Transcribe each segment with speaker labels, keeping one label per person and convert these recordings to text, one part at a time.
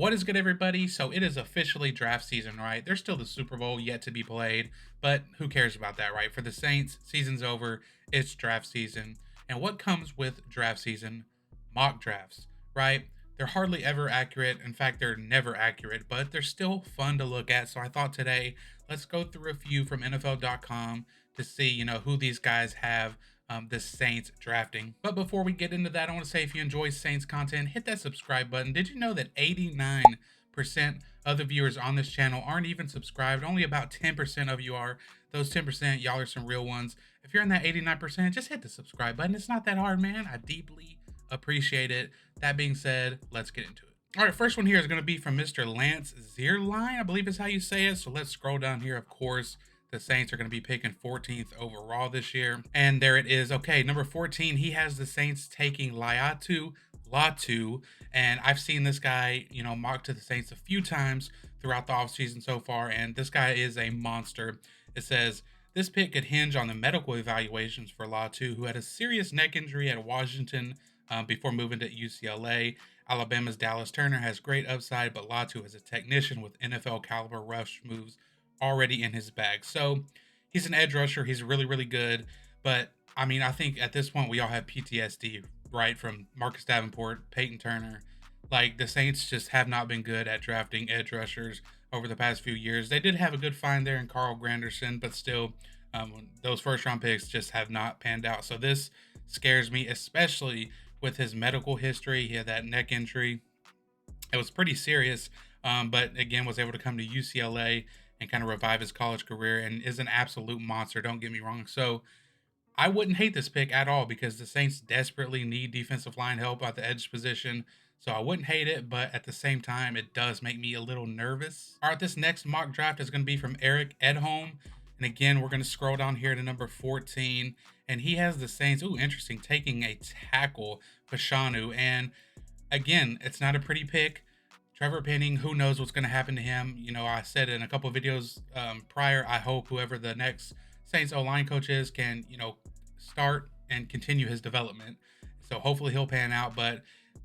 Speaker 1: What is good, everybody? So it is officially draft season, right? There's still the Super Bowl yet to be played, but who cares about that, right? For the Saints, season's over. It's draft season. And what comes with draft season? Mock drafts, right? They're hardly ever accurate. In fact, they're never accurate, but they're still fun to look at. So I thought today, let's go through a few from NFL.com to see, who these guys have the Saints drafting. But before we get into that, I want to say if you enjoy Saints content, hit that subscribe button. Did you know that 89% of the viewers on this channel aren't even subscribed? Only about 10% of you are. Those 10%, y'all are some real ones. If you're in that 89%, just hit the subscribe button. It's not that hard, man. I deeply appreciate it. That being said, let's get into it. All right, first one here is going to be from Mr. Lance Zierlein, I believe is how you say it. So let's scroll down here. Of course, the Saints are going to be picking 14th overall this year. And there it is. Okay, number 14, he has the Saints taking Latu. And I've seen this guy, mocked to the Saints a few times throughout the offseason so far. And this guy is a monster. It says, this pick could hinge on the medical evaluations for Latu, who had a serious neck injury at Washington before moving to UCLA. Alabama's Dallas Turner has great upside, but Latu is a technician with NFL caliber rush moves already in his bag. So he's an edge rusher. He's really, really good. But I mean, I think at this point we all have PTSD, right? From Marcus Davenport, Payton Turner. Like the Saints just have not been good at drafting edge rushers over the past few years. They did have a good find there in Carl Granderson, but still, those first round picks just have not panned out. So this scares me, especially with his medical history. He had that neck injury. It was pretty serious, but again, was able to come to UCLA and kind of revive his college career and is an absolute monster. Don't get me wrong. So I wouldn't hate this pick at all because the Saints desperately need defensive line help at the edge position. So I wouldn't hate it, but at the same time, it does make me a little nervous. All right, this next mock draft is going to be from Erik Edholm. And again, we're going to scroll down here to number 14. And he has the Saints, ooh, interesting, taking a tackle, Fashanu. And again, it's not a pretty pick. Trevor Penning, who knows what's going to happen to him? I said in a couple of videos prior, I hope whoever the next Saints O-line coach is can, start and continue his development. So hopefully he'll pan out. But,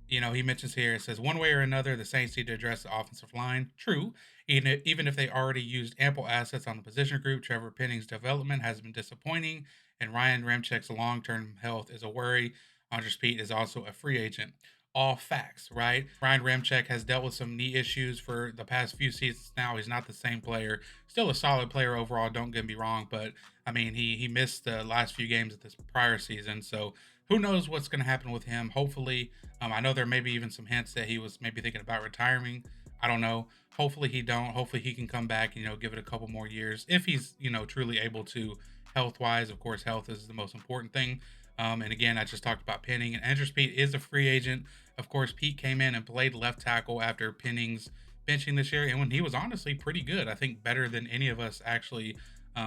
Speaker 1: he mentions here, it says, one way or another, the Saints need to address the offensive line. True. Even if they already used ample assets on the position group, Trevor Penning's development has been disappointing, and Ryan Ramczyk's long-term health is a worry. Andrus Peat is also a free agent. All facts, right? Ryan Ramczyk has dealt with some knee issues for the past few seasons now. He's not the same player. Still a solid player overall, don't get me wrong, but I mean, he missed the last few games of this prior season, so who knows what's going to happen with him. Hopefully, I know there may be even some hints that he was maybe thinking about retiring. I don't know. Hopefully he don't. Hopefully he can come back and, give it a couple more years if he's, truly able to health-wise. Of course, health is the most important thing. And again, I just talked about Penning, and Andrus Peat is a free agent. Of course, Peat came in and played left tackle after Penning's benching this year, and when he was honestly pretty good, I think better than any of us actually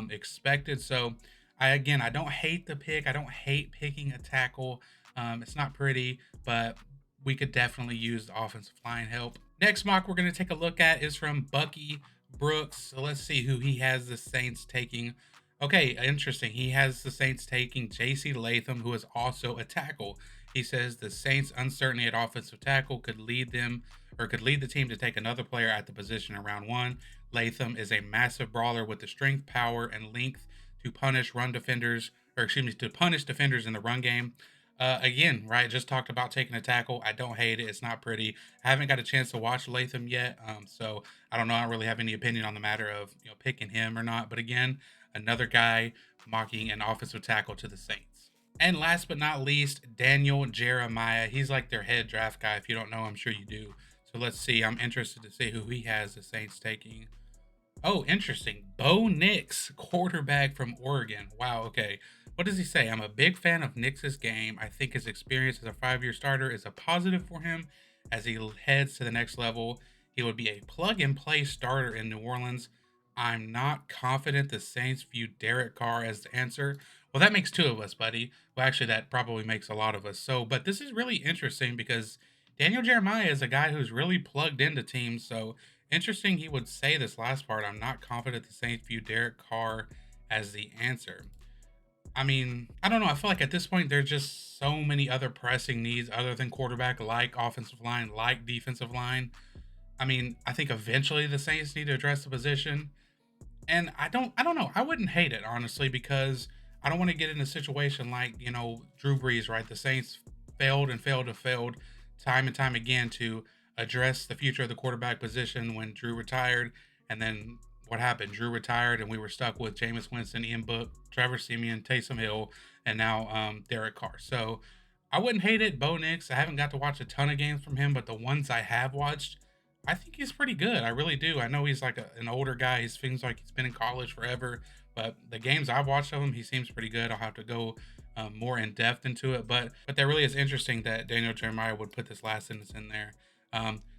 Speaker 1: expected. So, I don't hate the pick. I don't hate picking a tackle. It's not pretty, but we could definitely use the offensive line help. Next mock we're going to take a look at is from Bucky Brooks. So let's see who he has the Saints taking. Okay, interesting. He has the Saints taking J.C. Latham, who is also a tackle. He says the Saints' uncertainty at offensive tackle could lead the team to take another player at the position in round one. Latham is a massive brawler with the strength, power, and length to punish defenders in the run game. Again, right, just talked about taking a tackle. I don't hate it. It's not pretty. I haven't got a chance to watch Latham yet, so I don't know. I don't really have any opinion on the matter of picking him or not. But again, another guy mocking an offensive tackle to the Saints. And last but not least, Daniel Jeremiah. He's like their head draft guy. If you don't know, I'm sure you do. So let's see. I'm interested to see who he has the Saints taking. Oh, interesting. Bo Nix, quarterback from Oregon. Wow, okay. What does he say? I'm a big fan of Nix's game. I think his experience as a 5-year starter is a positive for him as he heads to the next level. He would be a plug-and-play starter in New Orleans. I'm not confident the Saints view Derek Carr as the answer. Well, that makes two of us, buddy. Well, actually, that probably makes a lot of us. So, but this is really interesting because Daniel Jeremiah is a guy who's really plugged into teams. So, interesting he would say this last part. I'm not confident the Saints view Derek Carr as the answer. I mean, I don't know. I feel like at this point, there's just so many other pressing needs other than quarterback, like offensive line, like defensive line. I mean, I think eventually the Saints need to address the position. And I don't know. I wouldn't hate it honestly because I don't want to get in a situation like, Drew Brees, right? The Saints failed and failed and failed time and time again to address the future of the quarterback position when Drew retired. And then what happened? Drew retired and we were stuck with Jameis Winston, Ian Book, Trevor Siemian, Taysom Hill, and now Derek Carr. So I wouldn't hate it. Bo Nix, I haven't got to watch a ton of games from him, but the ones I have watched, I think he's pretty good. I really do. I know he's like an older guy. He seems like he's been in college forever, but the games I've watched of him, he seems pretty good. I'll have to go more in depth into it, but that really is interesting that Daniel Jeremiah would put this last sentence in there.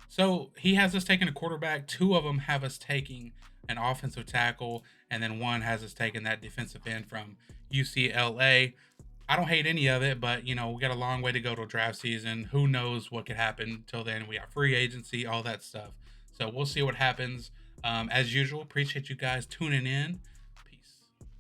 Speaker 1: So he has us taking a quarterback. Two of them have us taking an offensive tackle, and then one has us taking that defensive end from UCLA. I don't hate any of it, but we got a long way to go to draft season. Who knows what could happen till then? We got free agency, all that stuff. So we'll see what happens. As usual, appreciate you guys tuning in.